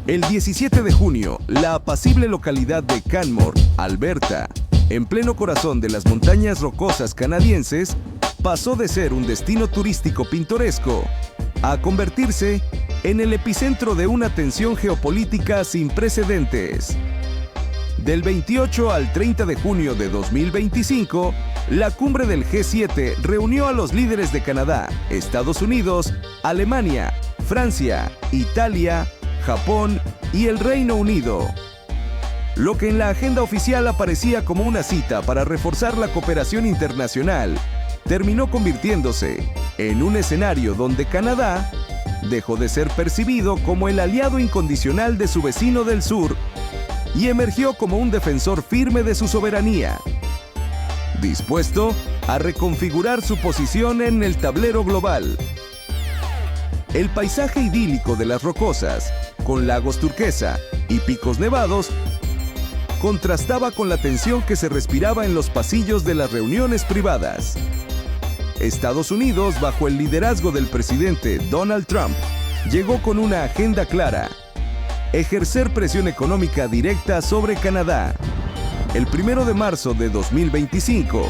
El 17 de junio, la apacible localidad de Canmore, Alberta, en pleno corazón de las montañas rocosas canadienses, pasó de ser un destino turístico pintoresco a convertirse en el epicentro de una tensión geopolítica sin precedentes. Del 28 al 30 de junio de 2025, la cumbre del G7 reunió a los líderes de Canadá, Estados Unidos, Alemania, Francia, Italia, Japón y el Reino Unido. Lo que en la agenda oficial aparecía como una cita para reforzar la cooperación internacional, terminó convirtiéndose en un escenario donde Canadá dejó de ser percibido como el aliado incondicional de su vecino del sur y emergió como un defensor firme de su soberanía, dispuesto a reconfigurar su posición en el tablero global. El paisaje idílico de las rocosas, con lagos turquesa y picos nevados, contrastaba con la tensión que se respiraba en los pasillos de las reuniones privadas. Estados Unidos, bajo el liderazgo del presidente Donald Trump, llegó con una agenda clara: ejercer presión económica directa sobre Canadá. El 1 de marzo de 2025,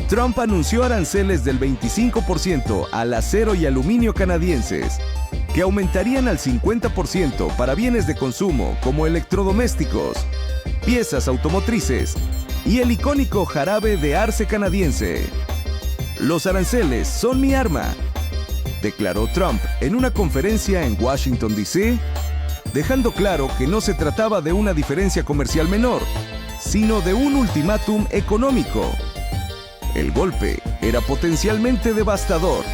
Trump anunció aranceles del 25% al acero y aluminio canadienses, que aumentarían al 50% para bienes de consumo como electrodomésticos, piezas automotrices y el icónico jarabe de arce canadiense. «Los aranceles son mi arma», declaró Trump en una conferencia en Washington, D.C., dejando claro que no se trataba de una diferencia comercial menor, sino de un ultimátum económico. El golpe era potencialmente devastador.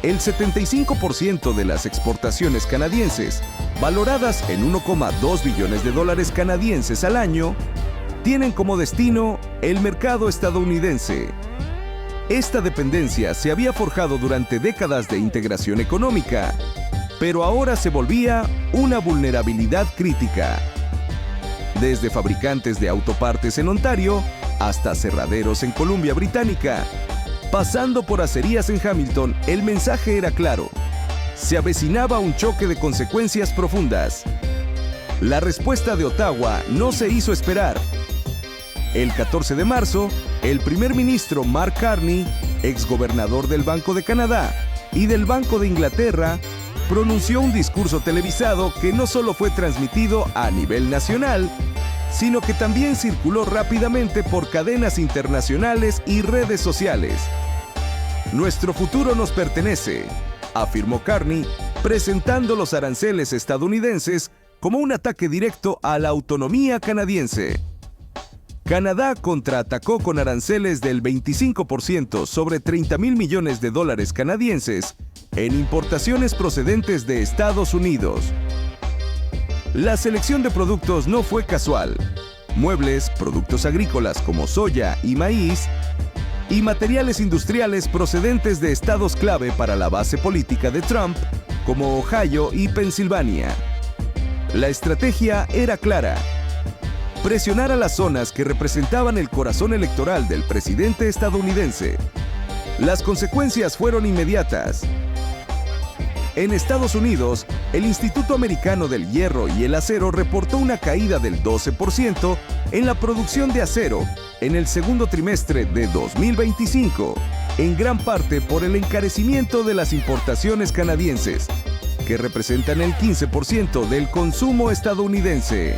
El 75% de las exportaciones canadienses, valoradas en 1,2 billones de dólares canadienses al año, tienen como destino el mercado estadounidense. Esta dependencia se había forjado durante décadas de integración económica, pero ahora se volvía una vulnerabilidad crítica. Desde fabricantes de autopartes en Ontario hasta cerraderos en Columbia Británica, pasando por acerías en Hamilton, el mensaje era claro: se avecinaba un choque de consecuencias profundas. La respuesta de Ottawa no se hizo esperar. El 14 de marzo, el primer ministro Mark Carney, exgobernador del Banco de Canadá y del Banco de Inglaterra, pronunció un discurso televisado que no solo fue transmitido a nivel nacional, sino que también circuló rápidamente por cadenas internacionales y redes sociales. «Nuestro futuro nos pertenece», afirmó Carney, presentando los aranceles estadounidenses como un ataque directo a la autonomía canadiense. Canadá contraatacó con aranceles del 25% sobre 30,000 millones de dólares canadienses en importaciones procedentes de Estados Unidos. La selección de productos no fue casual. Muebles, productos agrícolas como soya y maíz, y materiales industriales procedentes de estados clave para la base política de Trump, como Ohio y Pensilvania. La estrategia era clara: presionar a las zonas que representaban el corazón electoral del presidente estadounidense. Las consecuencias fueron inmediatas. En Estados Unidos, el Instituto Americano del Hierro y el Acero reportó una caída del 12% en la producción de acero en el segundo trimestre de 2025, en gran parte por el encarecimiento de las importaciones canadienses, que representan el 15% del consumo estadounidense.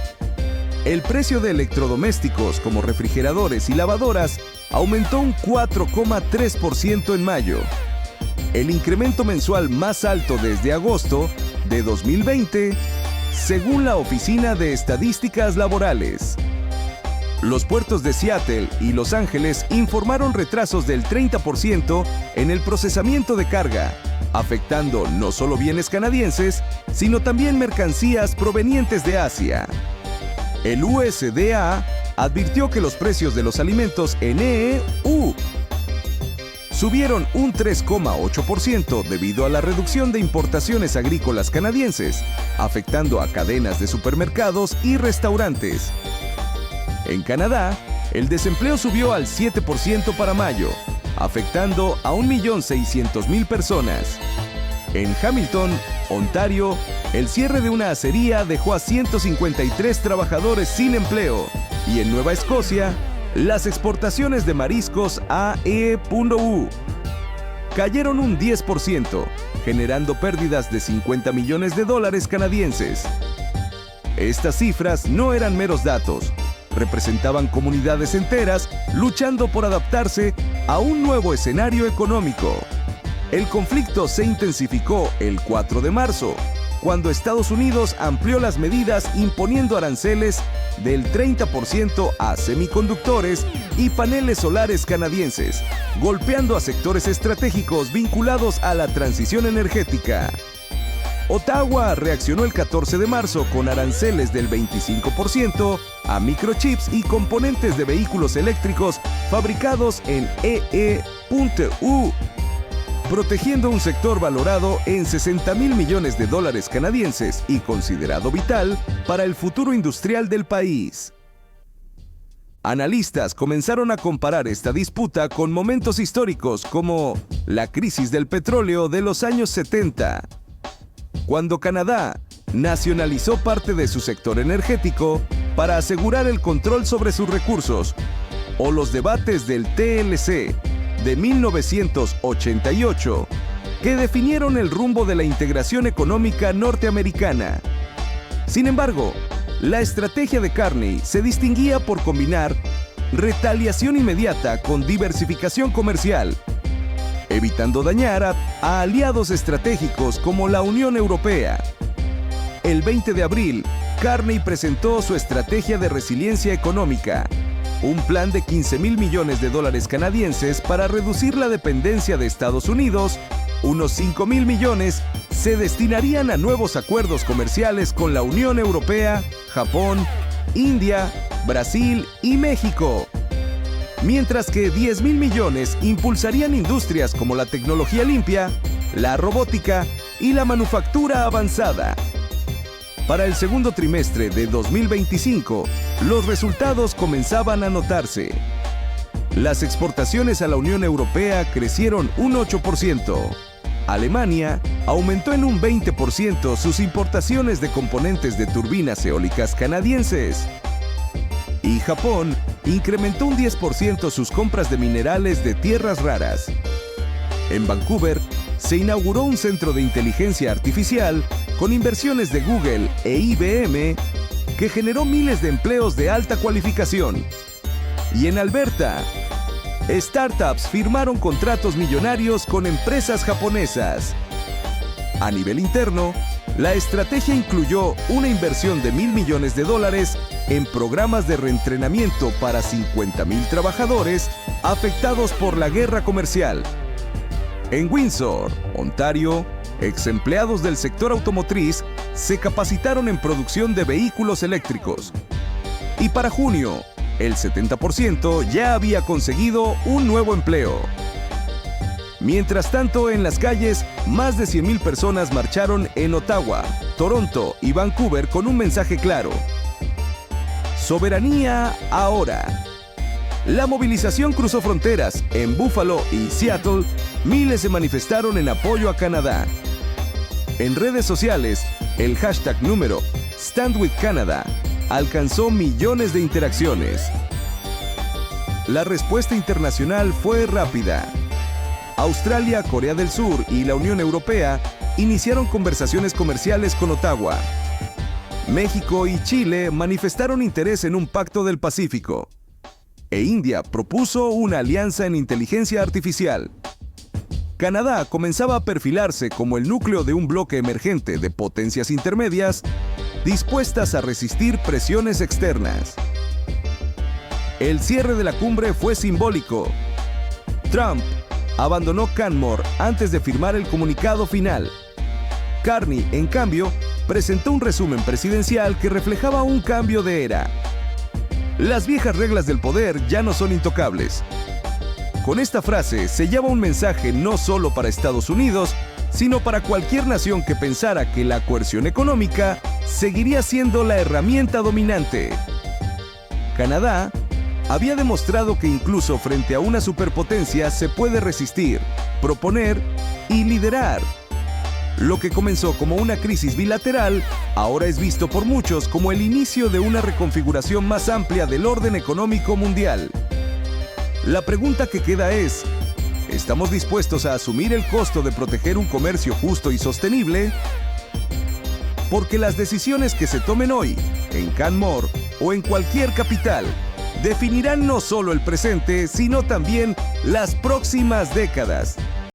El precio de electrodomésticos como refrigeradores y lavadoras aumentó un 4,3% en mayo, el incremento mensual más alto desde agosto de 2020, según la Oficina de Estadísticas Laborales. Los puertos de Seattle y Los Ángeles informaron retrasos del 30% en el procesamiento de carga, afectando no solo bienes canadienses, sino también mercancías provenientes de Asia. El USDA advirtió que los precios de los alimentos en EU subieron un 3,8% debido a la reducción de importaciones agrícolas canadienses, afectando a cadenas de supermercados y restaurantes. En Canadá, el desempleo subió al 7% para mayo, afectando a 1,600,000 personas. En Hamilton, Ontario, el cierre de una acería dejó a 153 trabajadores sin empleo. Y en Nueva Escocia, las exportaciones de mariscos a E.U. cayeron un 10%, generando pérdidas de $50 millones canadienses. Estas cifras no eran meros datos, representaban comunidades enteras luchando por adaptarse a un nuevo escenario económico. El conflicto se intensificó el 4 de marzo, cuando Estados Unidos amplió las medidas imponiendo aranceles del 30% a semiconductores y paneles solares canadienses, golpeando a sectores estratégicos vinculados a la transición energética. Ottawa reaccionó el 14 de marzo con aranceles del 25% a microchips y componentes de vehículos eléctricos fabricados en E.U., protegiendo un sector valorado en $60 mil millones canadienses y considerado vital para el futuro industrial del país. Analistas comenzaron a comparar esta disputa con momentos históricos como la crisis del petróleo de los años 70, cuando Canadá nacionalizó parte de su sector energético para asegurar el control sobre sus recursos, o los debates del TLC de 1988, que definieron el rumbo de la integración económica norteamericana. Sin embargo, la estrategia de Carney se distinguía por combinar retaliación inmediata con diversificación comercial, evitando dañar a aliados estratégicos como la Unión Europea. El 20 de abril, Carney presentó su estrategia de resiliencia económica, un plan de $15 mil millones canadienses para reducir la dependencia de Estados Unidos. Unos $5 mil millones se destinarían a nuevos acuerdos comerciales con la Unión Europea, Japón, India, Brasil y México. Mientras que $10 mil millones impulsarían industrias como la tecnología limpia, la robótica y la manufactura avanzada. Para el segundo trimestre de 2025, los resultados comenzaban a notarse. Las exportaciones a la Unión Europea crecieron un 8%. Alemania aumentó en un 20% sus importaciones de componentes de turbinas eólicas canadienses. Y Japón incrementó un 10% sus compras de minerales de tierras raras. En Vancouver se inauguró un centro de inteligencia artificial con inversiones de Google e IBM que generó miles de empleos de alta cualificación. Y en Alberta, startups firmaron contratos millonarios con empresas japonesas. A nivel interno, la estrategia incluyó una inversión de $1,000 millones en programas de reentrenamiento para 50,000 trabajadores afectados por la guerra comercial. En Windsor, Ontario, exempleados del sector automotriz se capacitaron en producción de vehículos eléctricos. Y para junio, el 70% ya había conseguido un nuevo empleo. Mientras tanto, en las calles, más de 100,000 personas marcharon en Ottawa, Toronto y Vancouver con un mensaje claro: soberanía ahora. La movilización cruzó fronteras. En Buffalo y Seattle, miles se manifestaron en apoyo a Canadá. En redes sociales, el hashtag número #StandWithCanada alcanzó millones de interacciones. La respuesta internacional fue rápida. Australia, Corea del Sur y la Unión Europea iniciaron conversaciones comerciales con Ottawa. México y Chile manifestaron interés en un pacto del Pacífico. E India propuso una alianza en inteligencia artificial. Canadá comenzaba a perfilarse como el núcleo de un bloque emergente de potencias intermedias dispuestas a resistir presiones externas. El cierre de la cumbre fue simbólico. Trump abandonó Canmore antes de firmar el comunicado final. Carney, en cambio, presentó un resumen presidencial que reflejaba un cambio de era. Las viejas reglas del poder ya no son intocables. Con esta frase sellaba un mensaje no solo para Estados Unidos, sino para cualquier nación que pensara que la coerción económica seguiría siendo la herramienta dominante. Canadá había demostrado que incluso frente a una superpotencia se puede resistir, proponer y liderar. Lo que comenzó como una crisis bilateral, ahora es visto por muchos como el inicio de una reconfiguración más amplia del orden económico mundial. La pregunta que queda es, ¿estamos dispuestos a asumir el costo de proteger un comercio justo y sostenible? Porque las decisiones que se tomen hoy, en Canmore o en cualquier capital, definirán no solo el presente, sino también las próximas décadas.